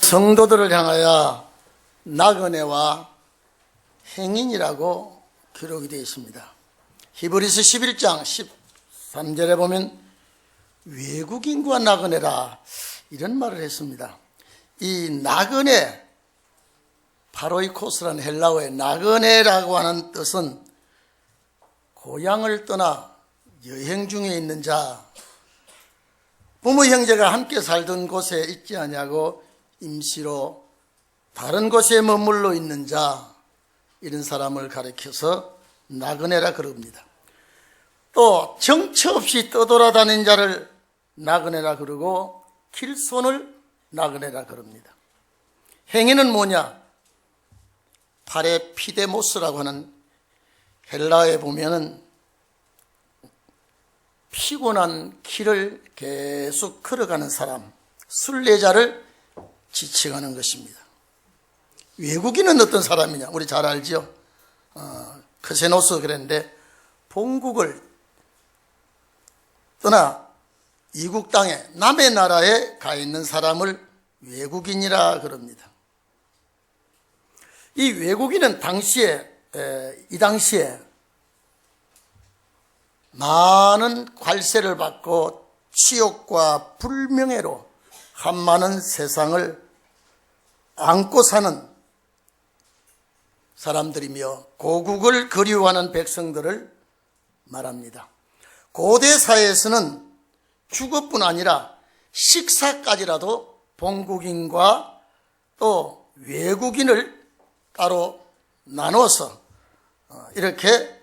성도들을 향하여 나그네와 행인이라고 기록이 되어 있습니다. 히브리서 11장 13절에 보면 외국인과 나그네라 이런 말을 했습니다. 이 나그네, 파로이코스라는 헬라어의 나그네라고 하는 뜻은 고향을 떠나 여행 중에 있는 자, 부모 형제가 함께 살던 곳에 있지 아니하고 임시로 다른 곳에 머물러 있는 자, 이런 사람을 가리켜서 나그네라 그럽니다. 또 정처 없이 떠돌아다닌 자를 나그네라 그러고 길손을 나그네라 그럽니다. 행인은 뭐냐? 파레피데모스라고 하는 헬라어에 보면은 피곤한 길을 계속 걸어가는 사람, 순례자를 지칭하는 것입니다. 외국인은 어떤 사람이냐? 우리 잘 알죠? 크세노스 그랬는데 본국을 떠나 이국 땅에 남의 나라에 가 있는 사람을 외국인이라 그럽니다. 이 외국인은 이 당시에 많은 관세를 받고 치욕과 불명예로 한많은 세상을 안고 사는 사람들이며 고국을 그리워하는 백성들을 말합니다. 고대 사회에서는 주거뿐 아니라 식사까지라도 본국인과 또 외국인을 따로 나눠서 이렇게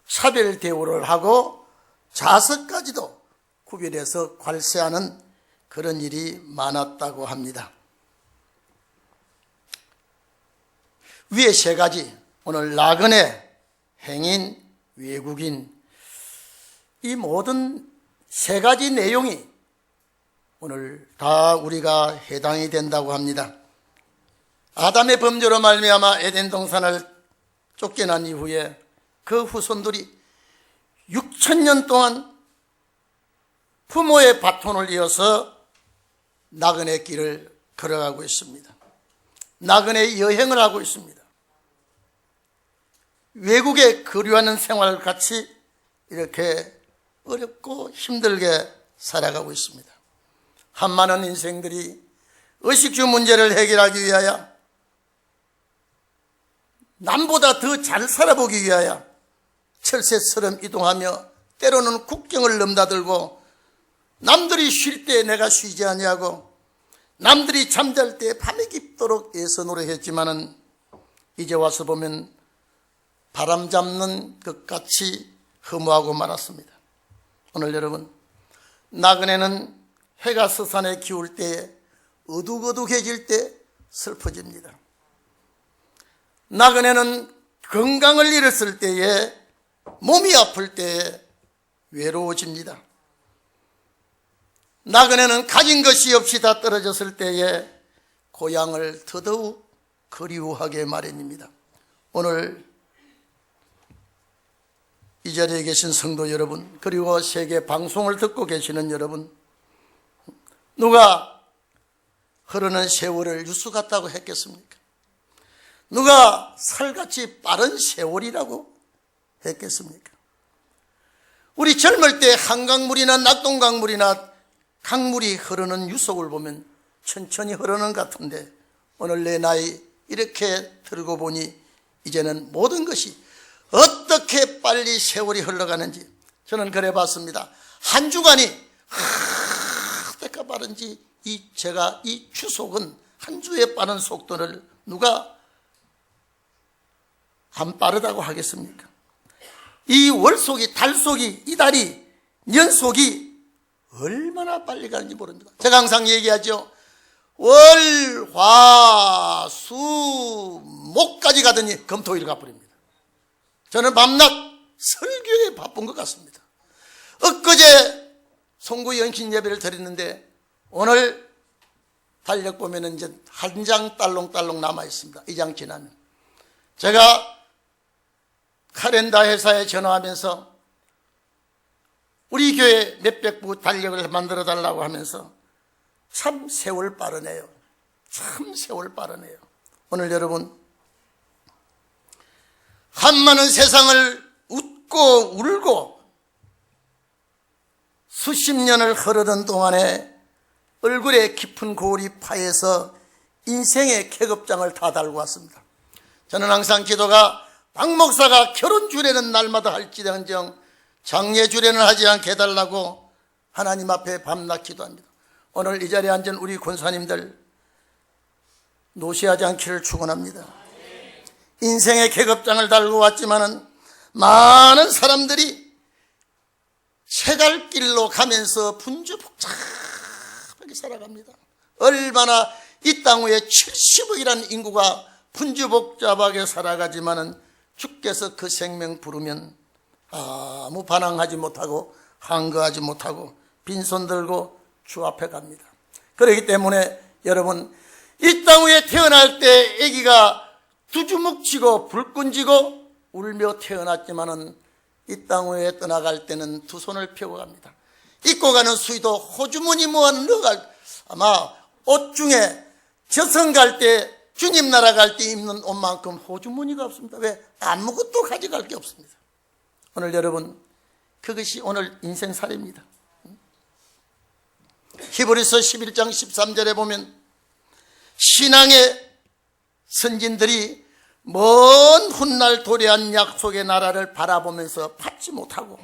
차별 대우를 하고 자석까지도 구별해서 관세하는 그런 일이 많았다고 합니다. 위에 세 가지, 오늘 나그네, 행인, 외국인, 이 모든 세 가지 내용이 오늘 다 우리가 해당이 된다고 합니다. 아담의 범죄로 말미암아 에덴 동산을 쫓겨난 이후에 그 후손들이 6,000년 동안 부모의 바톤을 이어서 나그네 길을 걸어가고 있습니다. 나그네 여행을 하고 있습니다. 외국에 거류하는 생활을 같이 이렇게 어렵고 힘들게 살아가고 있습니다. 한많은 인생들이 의식주 문제를 해결하기 위하여 남보다 더 잘 살아보기 위하여 철새처럼 이동하며 때로는 국경을 넘나들고 남들이 쉴 때 내가 쉬지 아니하고 남들이 잠잘 때 밤이 깊도록 애써 노래했지만은 이제 와서 보면 바람 잡는 것 같이 허무하고 말았습니다. 오늘 여러분, 나그네는 해가 서산에 기울 때에 어둑어둑해질 때 슬퍼집니다. 나그네는 건강을 잃었을 때에, 몸이 아플 때에 외로워집니다. 나그네는 가진 것이 없이 다 떨어졌을 때에 고향을 더더욱 그리워하게 마련입니다. 오늘 이 자리에 계신 성도 여러분, 그리고 세계 방송을 듣고 계시는 여러분, 누가 흐르는 세월을 유수 같다고 했겠습니까? 누가 살같이 빠른 세월이라고 했겠습니까? 우리 젊을 때 한강물이나 낙동강물이나 강물이 흐르는 유속을 보면 천천히 흐르는 것 같은데 오늘 내 나이 이렇게 들고 보니 이제는 모든 것이 어떻게 빨리 세월이 흘러가는지 저는 그래 봤습니다. 한 주간이 어떻게 빠른지 제가 이 추속은 한 주에 빠른 속도를 누가 안 빠르다고 하겠습니까? 이 월속이, 달속이, 이달이, 년속이 얼마나 빨리 가는지 모릅니다. 제가 항상 얘기하죠. 월, 화, 수, 목까지 가더니 금토일 가버립니다. 저는 밤낮 설교에 바쁜 것 같습니다. 엊그제 송구 연신 예배를 드렸는데 오늘 달력 보면 이제 한 장 딸롱딸롱 남아 있습니다. 이 장 지나면. 제가 카렌다 회사에 전화하면서 우리 교회 몇백 부 달력을 만들어 달라고 하면서 참 세월 빠르네요. 참 세월 빠르네요. 오늘 여러분, 한많은 세상을 웃고 울고 수십 년을 흐르던 동안에 얼굴에 깊은 고울이 파여서 인생의 계급장을 다 달고 왔습니다. 저는 항상 기도가 박 목사가 결혼 주례는 날마다 할지언정 장례 주례는 하지 않게 해달라고 하나님 앞에 밤낮 기도합니다. 오늘 이 자리에 앉은 우리 권사님들 노시하지 않기를 축원합니다. 인생의 계급장을 달고 왔지만은 많은 사람들이 채갈길로 가면서 분주복잡하게 살아갑니다. 얼마나 이 땅 위에 70억이라는 인구가 분주복잡하게 살아가지만은 주께서 그 생명 부르면 아무 반항하지 못하고 항거하지 못하고 빈손 들고 주 앞에 갑니다. 그렇기 때문에 여러분, 이 땅 위에 태어날 때 아기가 두 주먹 쥐고 불끈 쥐고 울며 태어났지만은 이 땅 위에 떠나갈 때는 두 손을 펴고 갑니다. 입고 가는 수의도 호주머니 모아는 넣어갈, 아마 옷 중에 저승 갈 때, 주님 나라 갈 때 입는 옷만큼 호주머니가 없습니다. 왜? 아무것도 가져갈 게 없습니다. 오늘 여러분, 그것이 오늘 인생살이입니다. 히브리서 11장 13절에 보면 신앙의 선진들이 먼 훗날 도래한 약속의 나라를 바라보면서 받지 못하고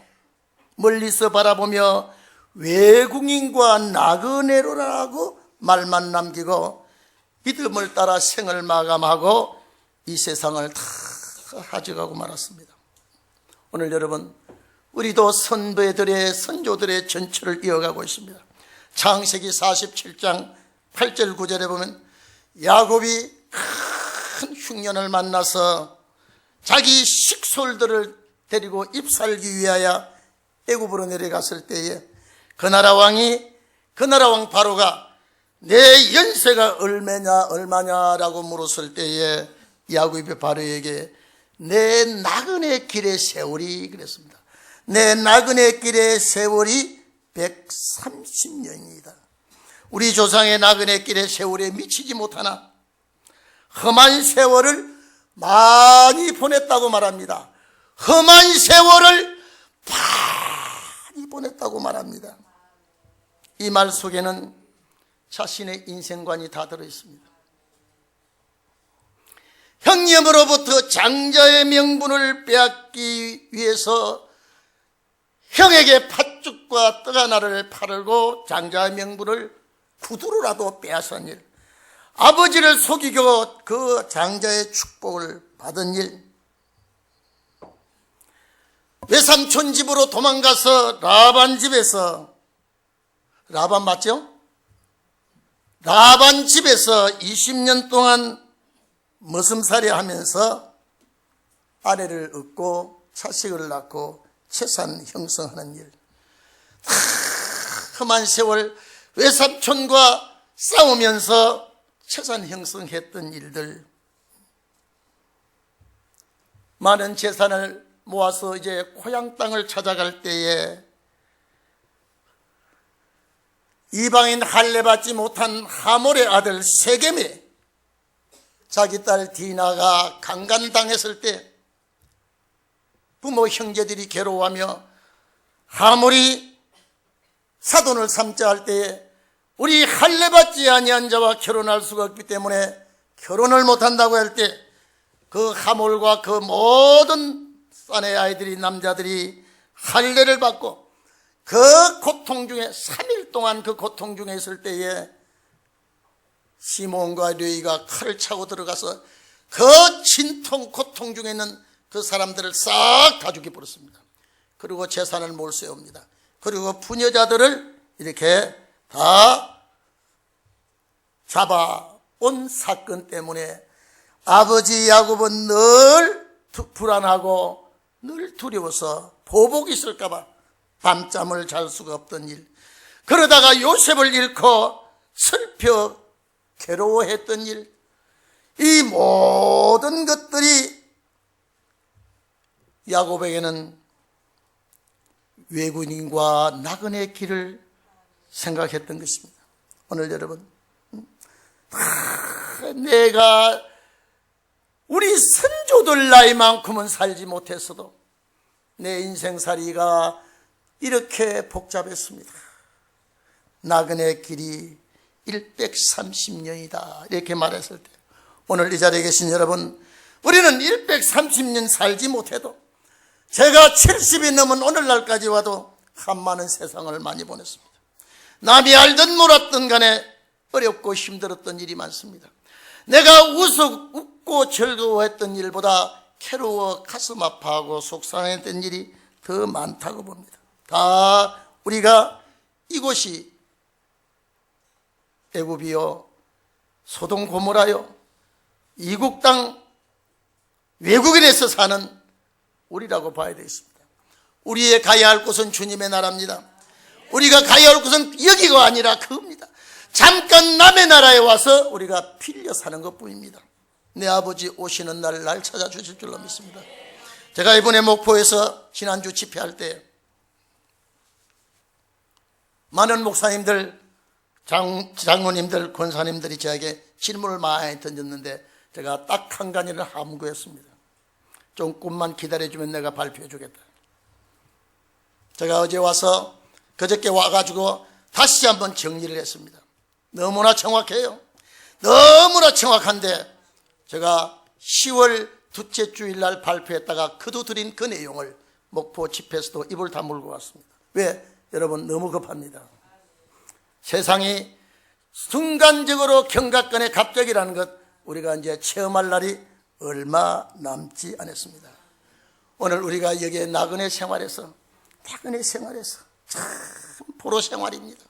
멀리서 바라보며 외국인과 나그네로라고 말만 남기고 믿음을 따라 생을 마감하고 이 세상을 다 가져가고 말았습니다. 오늘 여러분, 우리도 선배들의 선조들의 전철을 이어가고 있습니다. 창세기 47장 8절 9절에 보면 야곱이 큰 흉년을 만나서 자기 식솔들을 데리고 입살기 위하여 애굽으로 내려갔을 때에 그 나라 왕 바로가 내 연세가 얼마냐라고 물었을 때에 야곱이 바로에게 내 나그네 길의 세월이 그랬습니다. 내 나그네 길의 세월이 130년이다. 우리 조상의 나그네 길의 세월에 미치지 못하나 험한 세월을 많이 보냈다고 말합니다. 험한 세월을 많이 보냈다고 말합니다. 이 말 속에는 자신의 인생관이 다 들어있습니다. 형님으로부터 장자의 명분을 빼앗기 위해서 형에게 팥죽과 떡 하나를 팔고 장자의 명분을 구두로라도 빼앗은 일, 아버지를 속이고 그 장자의 축복을 받은 일, 외삼촌 집으로 도망가서 라반 집에서, 라반 맞죠? 라반 집에서 20년 동안 머슴살이 하면서 아내를 얻고 자식을 낳고 재산 형성하는 일, 험한 세월 외삼촌과 싸우면서 재산 형성했던 일들, 많은 재산을 모아서 이제 고향 땅을 찾아갈 때에 이방인 할례받지 못한 하몰의 아들 세겜이 자기 딸 디나가 강간당했을 때 부모 형제들이 괴로워하며 하몰이 사돈을 삼자 할 때에 우리 할례받지 아니한 자와 결혼할 수가 없기 때문에 결혼을 못한다고 할 때 그 하몰과 그 모든 사내 아이들이, 남자들이 할례를 받고 그 고통 중에 3일 동안 그 고통 중에 있을 때에 시몬과 레위가 칼을 차고 들어가서 그 진통 고통 중에 있는 그 사람들을 싹 다 죽여버렸습니다. 그리고 재산을 몰세웁니다. 그리고 부녀자들을 이렇게 다 잡아온 사건 때문에 아버지 야곱은 늘 불안하고 늘 두려워서 보복이 있을까 봐 밤잠을 잘 수가 없던 일, 그러다가 요셉을 잃고 슬퍼 괴로워했던 일, 이 모든 것들이 야곱에게는 외국인과 나그네 길을 생각했던 것입니다. 오늘 여러분, 내가 우리 선조들 나이만큼은 살지 못했어도 내 인생살이가 이렇게 복잡했습니다. 나그네 길이 130년이다 이렇게 말했을 때, 오늘 이 자리에 계신 여러분, 우리는 130년 살지 못해도 제가 70이 넘은 오늘날까지 와도 한많은 세상을 많이 보냈습니다. 남이 알든 몰았든 간에 어렵고 힘들었던 일이 많습니다. 내가 웃고 즐거워했던 일보다 괴로워 가슴 아파하고 속상했던 일이 더 많다고 봅니다. 다 우리가 이곳이 애굽이요, 소돔 고모라요, 이국 땅 외국인에서 사는 우리라고 봐야 되겠습니다. 우리의 가야 할 곳은 주님의 나라입니다. 우리가 가야 할 곳은 여기가 아니라 그겁니다. 잠깐 남의 나라에 와서 우리가 빌려 사는 것뿐입니다. 내 아버지 오시는 날 날 찾아주실 줄로 믿습니다. 제가 이번에 목포에서 지난주 집회할 때 많은 목사님들, 장로님들, 권사님들이 저에게 질문을 많이 던졌는데 제가 딱 한 가지를 함구했습니다. 조금만 기다려주면 내가 발표해 주겠다. 제가 어제 와서 그저께 와가지고 다시 한번 정리를 했습니다. 너무나 정확해요. 너무나 정확한데 제가 10월 둘째 주일날 발표했다가 거두드린 그 내용을 목포 집회에서도 입을 다물고 왔습니다. 왜? 여러분, 너무 급합니다. 세상이 순간적으로 경각권의 갑작이라는 것, 우리가 이제 체험할 날이 얼마 남지 않았습니다. 오늘 우리가 여기에 나그네 생활에서 참 포로 생활입니다.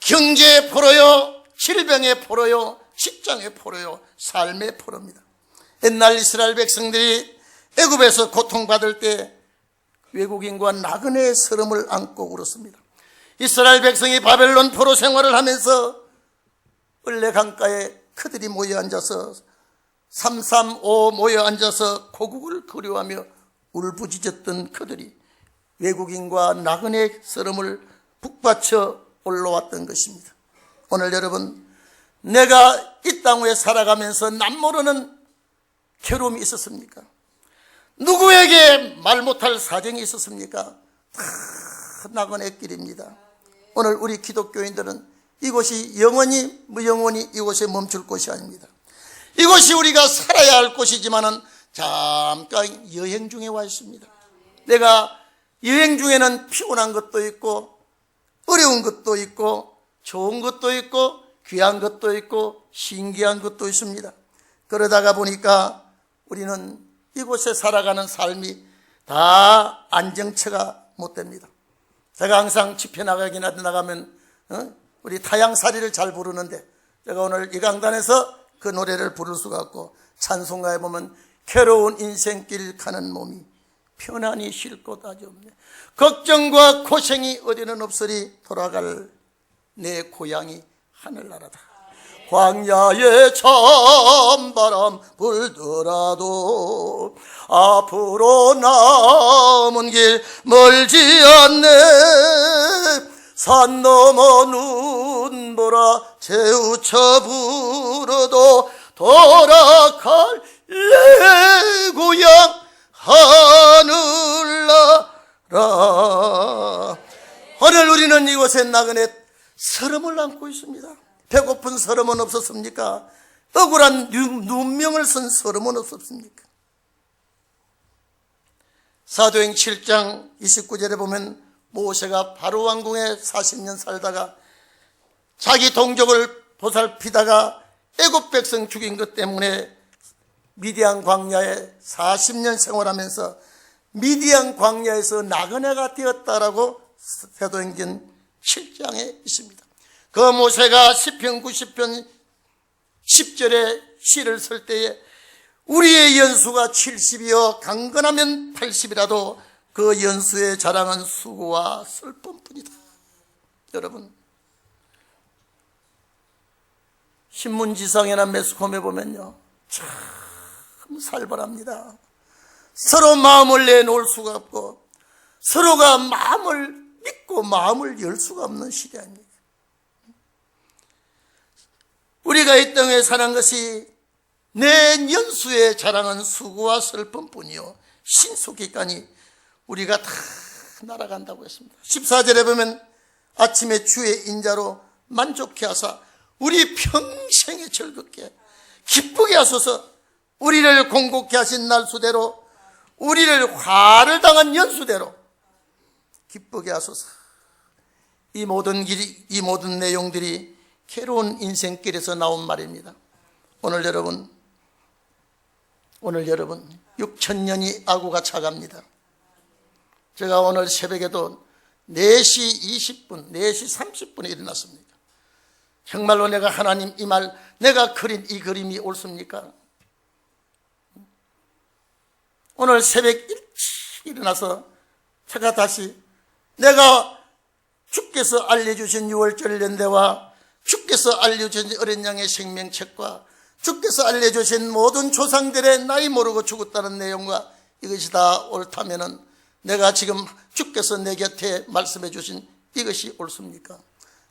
경제의 포로요, 질병의 포로요, 직장의 포로요, 삶의 포로입니다. 옛날 이스라엘 백성들이 애굽에서 고통받을 때 외국인과 나그네의 서름을 안고 울었습니다. 이스라엘 백성이 바벨론 포로 생활을 하면서 을레 강가에 그들이 모여 앉아서 335 모여 앉아서 고국을 그리워하며 울부짖었던 그들이 외국인과 나그네의 서름을 북받쳐 올라왔던 것입니다. 오늘 여러분, 내가 이 땅 위에 살아가면서 남모르는 괴로움이 있었습니까? 누구에게 말 못할 사정이 있었습니까? 다 나그네 길입니다. 오늘 우리 기독교인들은 이곳이 영원히 이곳에 멈출 곳이 아닙니다. 이곳이 우리가 살아야 할 곳이지만은 잠깐 여행 중에 와 있습니다. 내가 여행 중에는 피곤한 것도 있고 어려운 것도 있고 좋은 것도 있고 귀한 것도 있고 신기한 것도 있습니다. 그러다가 보니까 우리는 이곳에 살아가는 삶이 다 안정처가 못 됩니다. 제가 항상 집회 나가면 우리 타양살이를 잘 부르는데, 제가 오늘 이 강단에서 그 노래를 부를 수가 없고, 찬송가에 보면 괴로운 인생길 가는 몸이 편안히 쉴 곳 아주 없네. 걱정과 고생이 어디는 없으리 돌아갈 내 고향이 하늘나라다. 광야에 찬바람 불더라도 앞으로 남은 길 멀지 않네. 산 넘어 눈보라 재우쳐 불어도 돌아갈 내 고향 하늘나라. 오늘 우리는 이곳에 나그네 서름을 안고 있습니다. 배고픈 서름은 없었습니까? 억울한 눈명을 쓴 서름은 없었습니까? 사도행 7장 29절에 보면 모세가 바로 왕궁에 40년 살다가 자기 동족을 보살피다가 애굽 백성 죽인 것 때문에 미디안 광야에 40년 생활하면서 미디안 광야에서 나그네가 되었다라고 사도행전 7장에 있습니다. 그 모세가 시편 90편 10절에 시를 쓸 때에 우리의 연수가 70이요 강건하면 80이라도 그 연수의 자랑은 수고와 슬픔뿐이다. 여러분, 신문지상이나 매스컴에 보면요, 참 살벌합니다. 서로 마음을 내놓을 수가 없고 서로가 마음을 믿고 마음을 열 수가 없는 시대 아닙니까? 우리 우리가 이 땅에 사는 것이 내 연수의 자랑은 수고와 슬픔뿐이요 신속기까지 우리가 다 날아간다고 했습니다. 14절에 보면 아침에 주의 인자로 만족해 하사 우리 평생에 즐겁게 기쁘게 하소서. 우리를 공곡케 하신 날수대로 우리를 화를 당한 연수대로 기쁘게 하소서. 이 모든 내용들이 괴로운 인생길에서 나온 말입니다. 오늘 여러분 6천년이 아구가 차갑니다. 제가 오늘 새벽에도 4시 20분, 4시 30분에 일어났습니다. 정말로 내가 하나님 이 말, 내가 그린 이 그림이 옳습니까? 오늘 새벽 일찍 일어나서 제가 다시 내가 주께서 알려주신 6월절 연대와 주께서 알려주신 어린 양의 생명책과 주께서 알려주신 모든 조상들의 나이 모르고 죽었다는 내용과 이것이 다 옳다면은 내가 지금 주께서 내 곁에 말씀해 주신 이것이 옳습니까?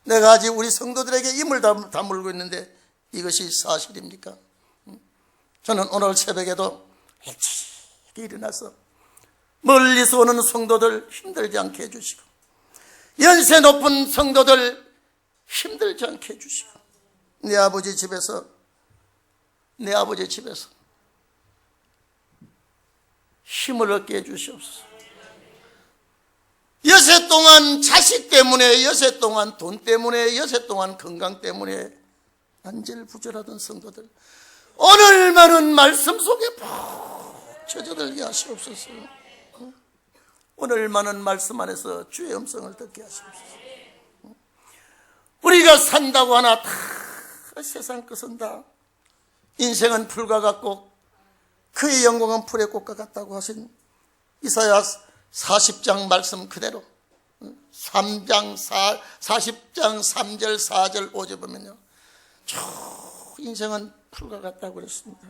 내가 아직 우리 성도들에게 힘을 다물고 있는데 이것이 사실입니까? 저는 오늘 새벽에도 일찍 일어나서 멀리서 오는 성도들 힘들지 않게 해주시고 연세 높은 성도들 힘들지 않게 해주시고 내 아버지 집에서 힘을 얻게 해주시옵소서. 여세 동안 자식 때문에, 여세 동안 돈 때문에, 여세 동안 건강 때문에 안절부절하던 성도들 오늘만은 말씀 속에 푹 젖어들게 하시옵소서. 오늘만은 말씀 안에서 주의 음성을 듣게 하시옵소서. 우리가 산다고 하나 다 세상 것은 다 인생은 풀과 같고 그의 영광은 풀의 꽃과 같다고 하신 이사야 40장 말씀 그대로 40장 3절 4절 5절 보면요 저 인생은 풀과 같다고 그랬습니다.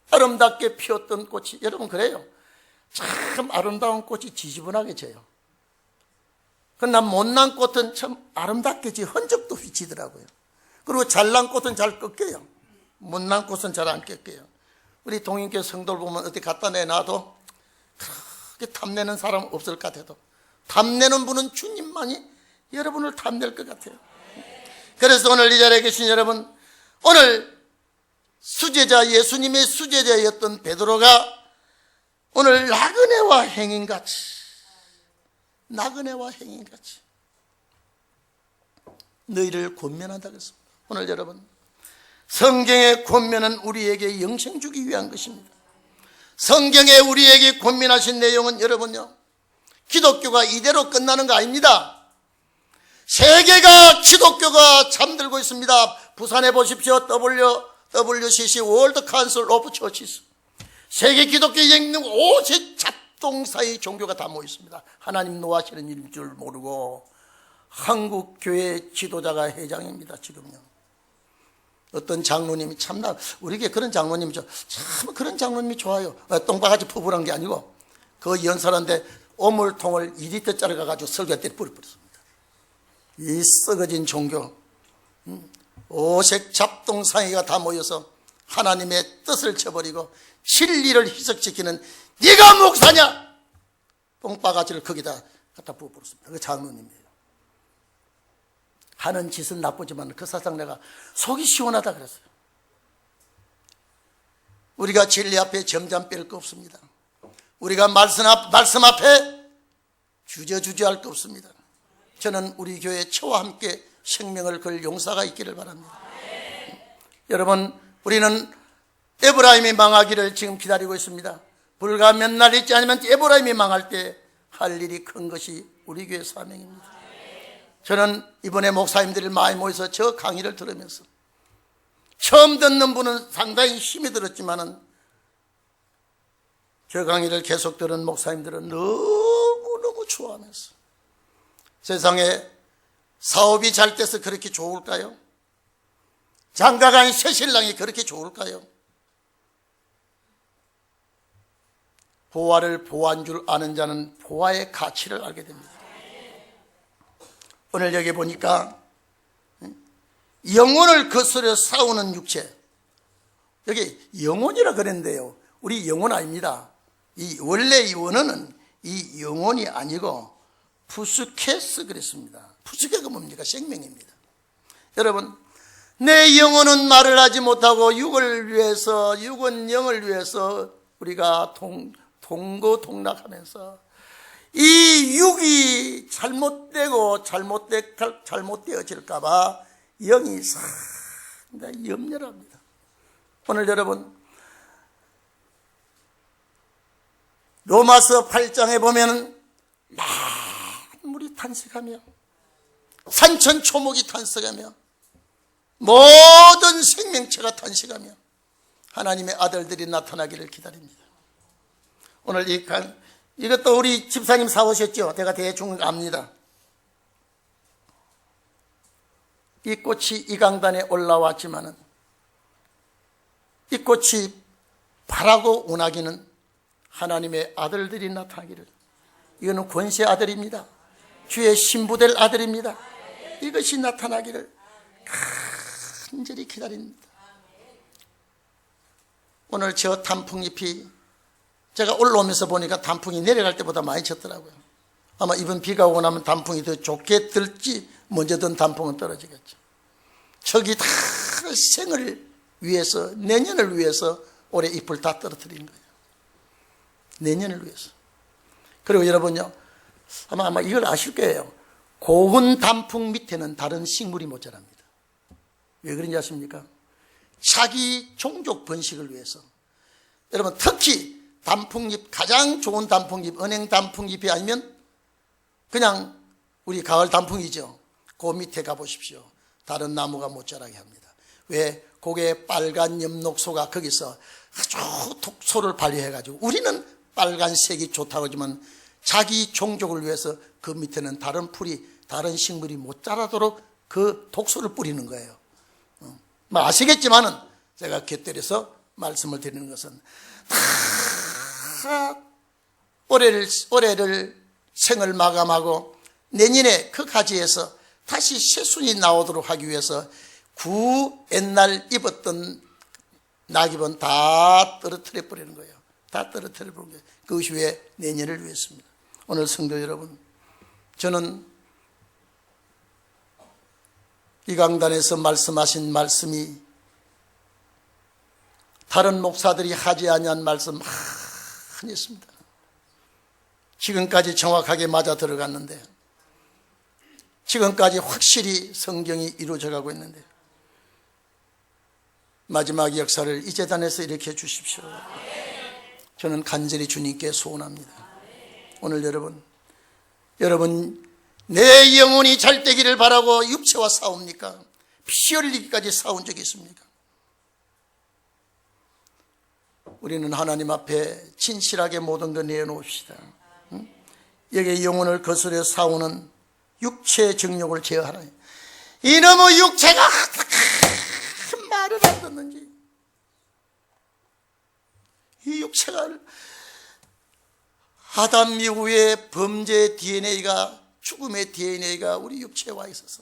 아름답게 피었던 꽃이 여러분 그래요. 참 아름다운 꽃이 지저분하게 져요. 그러나 못난 꽃은 참 아름답게 지 흔적도 비치더라고요. 그리고 잘난 꽃은 잘 꺾여요. 못난 꽃은 잘 안 꺾여요. 우리 동인교 성도를 보면 어디 갖다 내놔도 그렇게 탐내는 사람 없을 것 같아도 탐내는 분은 주님만이 여러분을 탐낼 것 같아요. 그래서 오늘 이 자리에 계신 여러분, 오늘 수제자, 예수님의 수제자였던 베드로가 오늘 나그네와 행인같이 너희를 권면한다 그랬습니다. 오늘 여러분 성경의 권면은 우리에게 영생 주기 위한 것입니다. 성경에 우리에게 권면하신 내용은 여러분요 기독교가 이대로 끝나는 거 아닙니다. 세계가 기독교가 잠들고 있습니다. 부산에 보십시오. WCC 월드 카운슬 오브 처치스 세계 기독교에 있는 오직 잡동사의 종교가 다 모여 있습니다. 하나님 노하시는 일인 줄 모르고 한국 교회 지도자가 회장입니다. 지금요. 어떤 장로님이 참나 우리에게 그런 장로님이 참 그런 장로님이 좋아요. 똥바가지 푸푸한 게 아니고 그 연설한데 오물통을 2리터짜리 가가지고 설교할 뿌려버렸습니다. 이 썩어진 종교 오색 잡동상이가 다 모여서 하나님의 뜻을 쳐버리고 진리를 희석시키는 네가 목사냐? 똥바가지를 거기다 갖다 부어버렸습니다. 그 장로님이에요. 하는 짓은 나쁘지만 그 사상 내가 속이 시원하다 그랬어요. 우리가 진리 앞에 점점 뺄 거 없습니다. 우리가 말씀 앞에 주저할 거 없습니다. 저는 우리 교회 저와 함께 생명을 걸 용사가 있기를 바랍니다. 여러분 우리는 에브라임이 망하기를 지금 기다리고 있습니다. 불과 몇 날 있지 않으면 에브라임이 망할 때 할 일이 큰 것이 우리 교회 사명입니다. 저는 이번에 목사님들이 많이 모여서 저 강의를 들으면서 처음 듣는 분은 상당히 힘이 들었지만은 저 강의를 계속 들은 목사님들은 너무너무 좋아하면서 세상에 사업이 잘 돼서 그렇게 좋을까요? 장가간 새신랑이 그렇게 좋을까요? 보화를 보화인 줄 아는 자는 보화의 가치를 알게 됩니다. 오늘 여기 보니까 영혼을 거스려 싸우는 육체. 여기 영혼이라 그랬는데요, 우리 영혼 아닙니다. 원래 이 원어는 이 영혼이 아니고 푸스케스 그랬습니다. 푸스케가 뭡니까? 생명입니다. 여러분, 내 영혼은 말을 하지 못하고 육을 위해서, 육은 영을 위해서 우리가 동거동락하면서 이 육이 잘못되어질까 봐 영이 상당히 염려합니다. 오늘 여러분, 로마서 8장에 보면 만물이 탄식하며 산천초목이 탄식하며 모든 생명체가 탄식하며 하나님의 아들들이 나타나기를 기다립니다. 오늘 이것도 우리 집사님 사오셨죠? 제가 대충 압니다. 이 꽃이 이 강단에 올라왔지만은 이 꽃이 바라고 원하기는 하나님의 아들들이 나타나기를. 이거는 권세 아들입니다. 주의 신부될 아들입니다. 이것이 나타나기를 간절히 기다립니다. 오늘 저 단풍잎이 제가 올라오면서 보니까 단풍이 내려갈 때보다 많이 쳤더라고요. 아마 이번 비가 오고 나면 단풍이 더 좋게 들지 먼저 든 단풍은 떨어지겠죠. 저기 다 생을 위해서, 내년을 위해서 올해 잎을 다 떨어뜨린 거예요. 내년을 위해서. 그리고 여러분요, 아마 이걸 아실 거예요. 고운 단풍 밑에는 다른 식물이 못 자랍니다. 왜 그런지 아십니까? 자기 종족 번식을 위해서. 여러분, 특히 단풍잎, 가장 좋은 단풍잎, 은행 단풍잎이 아니면 그냥 우리 가을 단풍이죠. 그 밑에 가보십시오. 다른 나무가 못 자라게 합니다. 왜? 거기에 빨간 엽록소가 거기서 아주 독소를 발휘해가지고, 우리는 빨간색이 좋다고 하지만 자기 종족을 위해서 그 밑에는 다른 풀이, 다른 식물이 못 자라도록 그 독소를 뿌리는 거예요. 뭐 아시겠지만은 제가 곁들여서 말씀을 드리는 것은 다 올해를 생을 마감하고 내년에 그 가지에서 다시 새순이 나오도록 하기 위해서 옛날 입었던 낙엽은 다 떨어뜨려 버리는 거예요. 다 떨어뜨려 버리는 거예요. 그것이 왜? 내년을 위해서입니다. 오늘 성도 여러분, 저는 이 강단에서 말씀하신 말씀이 다른 목사들이 하지 아니한 말씀 많이 있습니다. 지금까지 정확하게 맞아 들어갔는데, 지금까지 확실히 성경이 이루어져 가고 있는데, 마지막 역사를 이 재단에서 일으켜 주십시오. 저는 간절히 주님께 소원합니다. 오늘 여러분 내 영혼이 잘 되기를 바라고 육체와 싸웁니까? 피 흘리기까지 싸운 적이 있습니까? 우리는 하나님 앞에 진실하게 모든 걸 내놓읍시다. 여기에 영혼을 거스려 싸우는 육체의 정욕을 제어하라. 이놈의 육체가 말을 안 듣는지, 이 육체가 아담 이후에 범죄의 DNA가, 죽음의 DNA가 우리 육체에 와 있어서,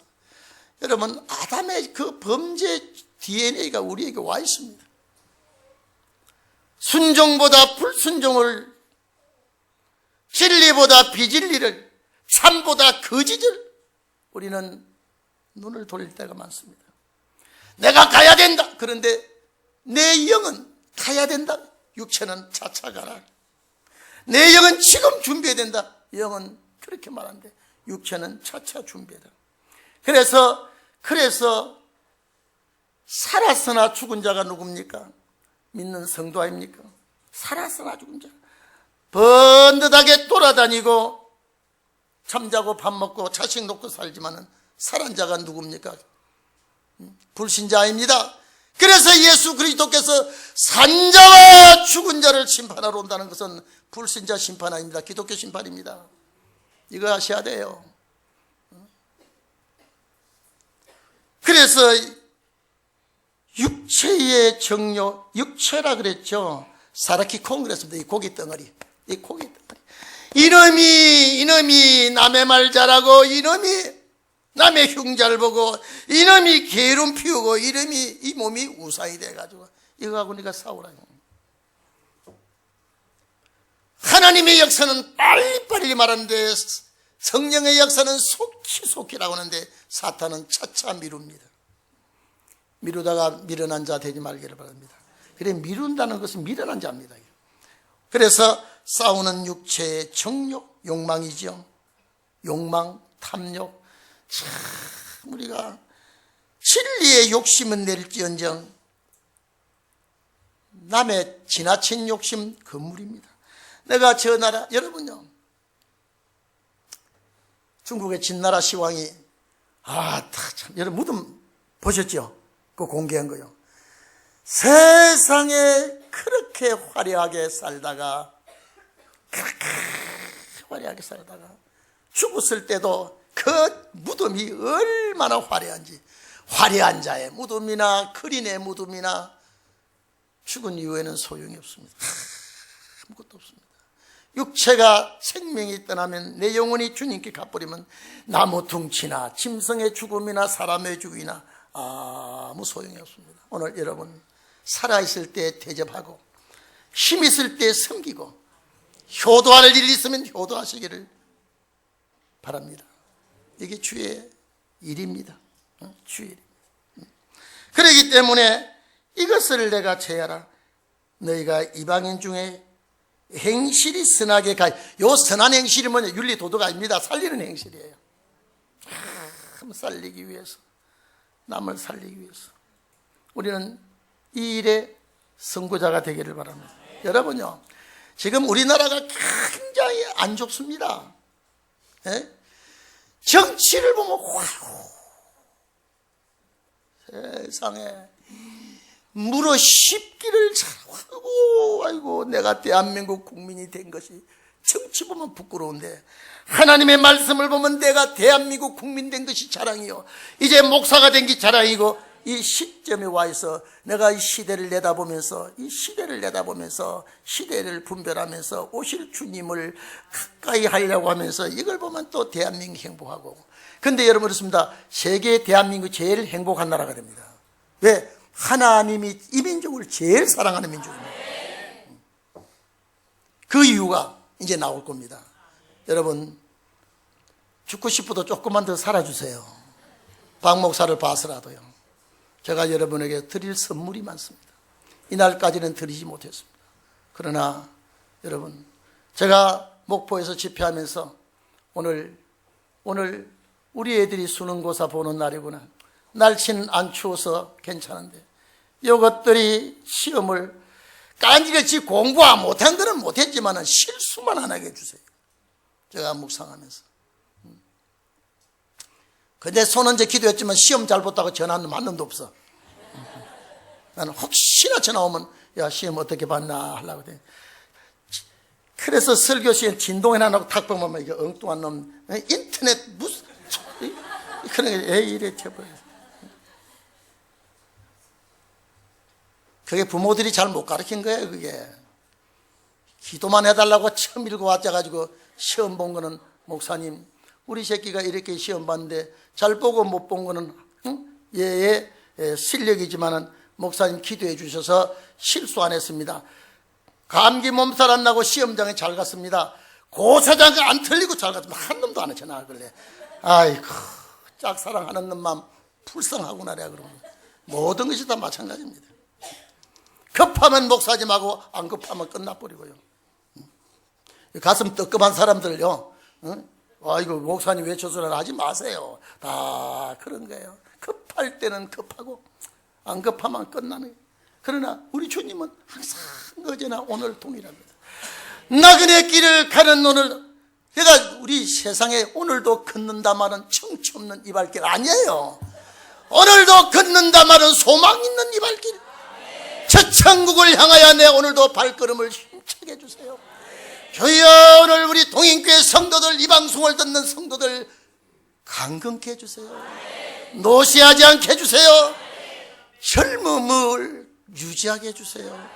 여러분, 아담의 그 범죄 DNA가 우리에게 와 있습니다. 순종보다 불순종을, 진리보다 비진리를, 참보다 거짓을 우리는 눈을 돌릴 때가 많습니다. 내가 가야 된다. 그런데 내 영은 가야 된다. 육체는 차차 가라. 내 영은 지금 준비해야 된다. 영은 그렇게 말하는데 육체는 차차 준비해라. 그래서 살았으나 죽은 자가 누굽니까? 믿는 성도 아닙니까? 살았으나 죽은 자. 번듯하게 돌아다니고 잠자고 밥 먹고 자식 놓고 살지만은 살은 자가 누굽니까? 불신자입니다. 그래서 예수 그리스도께서 산자와 죽은 자를 심판하러 온다는 것은 불신자 심판 아닙니다. 기독교 심판입니다. 이거 아셔야 돼요. 그래서 육체의 정욕, 육체라 그랬죠. 사르키콘 그랬습니다. 이 고기 덩어리. 이놈이 남의 말 잘하고, 이놈이 남의 흉자를 보고 이놈이 게으름 피우고 이놈이 이 몸이 우상이 돼가지고 이거 갖고 네가 싸우라. 하나님의 역사는 빨리빨리 말하는데 성령의 역사는 속히속히라고 하는데 사탄은 차차 미룹니다. 미루다가 미련한 자 되지 말기를 바랍니다. 그래, 미룬다는 것은 미련한 자입니다. 그래서 싸우는 육체의 정욕, 욕망이죠. 욕망, 탐욕. 참 우리가 진리의 욕심은 낼지언정 남의 지나친 욕심 그물입니다. 내가 저 나라, 여러분요, 중국의 진나라 시왕이 참 여러분 무덤 보셨죠? 그 공개한 거요. 세상에 그렇게 화려하게 살다가 죽었을 때도 그 무덤이 얼마나 화려한지, 화려한 자의 무덤이나 거린의 무덤이나 죽은 이후에는 소용이 없습니다. 아무것도 없습니다. 육체가 생명이 떠나면 내 영혼이 주님께 가버리면 나무 둥치나 짐승의 죽음이나 사람의 죽음이나 아무 소용이 없습니다. 오늘 여러분 살아있을 때 대접하고 힘 있을 때 섬기고 효도할 일이 있으면 효도하시기를 바랍니다. 이게 주의 일입니다. 주의 일. 그렇기 때문에 이것을 내가 제하라. 너희가 이방인 중에 행실이 선하게 요 선한 행실이 뭐냐? 윤리 도덕 아닙니다. 살리는 행실이에요. 참 살리기 위해서, 남을 살리기 위해서 우리는 이 일에 선구자가 되기를 바랍니다. 여러분요, 지금 우리나라가 굉장히 안 좋습니다. 예? 정치를 보면 세상에 물어 씹기를 잘하고, 아이고 내가 대한민국 국민이 된 것이 정치 보면 부끄러운데 하나님의 말씀을 보면 내가 대한민국 국민 된 것이 자랑이요, 이제 목사가 된 게 자랑이고, 이 시점에 와 있어 내가 이 시대를 내다보면서 시대를 분별하면서 오실 주님을 가까이 하려고 하면서 이걸 보면 또 대한민국 행복하고. 근데 여러분 그렇습니다. 세계 대한민국 제일 행복한 나라가 됩니다. 왜? 하나님이 이 민족을 제일 사랑하는 민족입니다. 그 이유가 이제 나올 겁니다. 여러분 죽고 싶어도 조금만 더 살아주세요. 박 목사를 봐서라도요. 제가 여러분에게 드릴 선물이 많습니다. 이날까지는 드리지 못했습니다. 그러나 여러분, 제가 목포에서 집회하면서 오늘 우리 애들이 수능고사 보는 날이구나. 날씨는 안 추워서 괜찮은데 이것들이 시험을 깐지같이 공부 못한 거는 못했지만 실수만 안 하게 해주세요. 제가 묵상하면서. 근데 손은제 기도했지만 시험 잘 봤다고 전화는 한 놈도 없어. 나는 혹시나 전화 오면 야 시험 어떻게 봤나 하려고 돼. 그래서 설교 시에 진동에 나고 탁 보면 이게 엉뚱한 놈 인터넷 무슨 그런 게 이래 튀어버려. 그게 부모들이 잘 못 가르친 거예요. 그게 기도만 해달라고 처음 읽고 왔자가지고 시험 본 거는 목사님 우리 새끼가 이렇게 시험 봤는데 잘 보고 못 본 거는 얘의 실력이지만은 목사님 기도해 주셔서 실수 안 했습니다. 감기 몸살 안 나고 시험장에 잘 갔습니다. 고사장 안 틀리고 잘 갔습니다. 한 놈도 안 했잖아. 그래. 아이고 짝사랑하는 놈만 불쌍하구나 그래. 그러면 모든 것이 다 마찬가지입니다. 급하면 목사님하고 안 급하면 끝나버리고요. 가슴 뜨끔한 사람들요. 아이고 목사님 외쳐서는 하지 마세요. 다 그런 거예요. 급할 때는 급하고 안 급하면 끝나는. 그러나 우리 주님은 항상 어제나 오늘 동일합니다. 나그네 길을 가는 오늘, 그러니까 우리 세상에 오늘도 걷는다 말은 청취 없는 이 발길 아니에요. 오늘도 걷는다 말은 소망 있는 이 발길. 저 천국을 향하여 내 오늘도 발걸음을 힘차게 해주세요. 주여 오늘 우리 동인교회 성도들, 이 방송을 듣는 성도들 강건케 해주세요. 노시하지 않게 해주세요. 젊음을 유지하게 해주세요.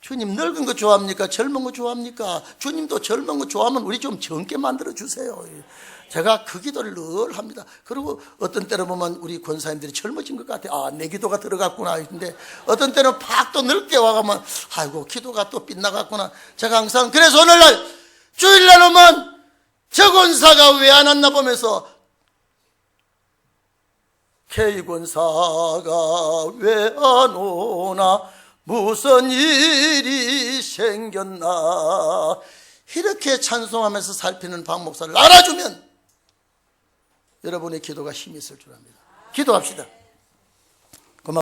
주님 늙은 거 좋아합니까? 젊은 거 좋아합니까? 주님도 젊은 거 좋아하면 우리 좀 젊게 만들어 주세요. 제가 그 기도를 늘 합니다. 그리고 어떤 때는 보면 우리 권사님들이 젊어진 것 같아요. 내 기도가 들어갔구나. 근데 어떤 때는 팍 또 늙게 와가면 아이고 기도가 또 빗나갔구나. 제가 항상 그래서 오늘날 주일날 오면 저 권사가 왜 안 왔나 보면서 K 권사가 왜 안 오나, 무슨 일이 생겼나, 이렇게 찬송하면서 살피는 박 목사를 알아주면 여러분의 기도가 힘이 있을 줄 압니다. 기도합시다.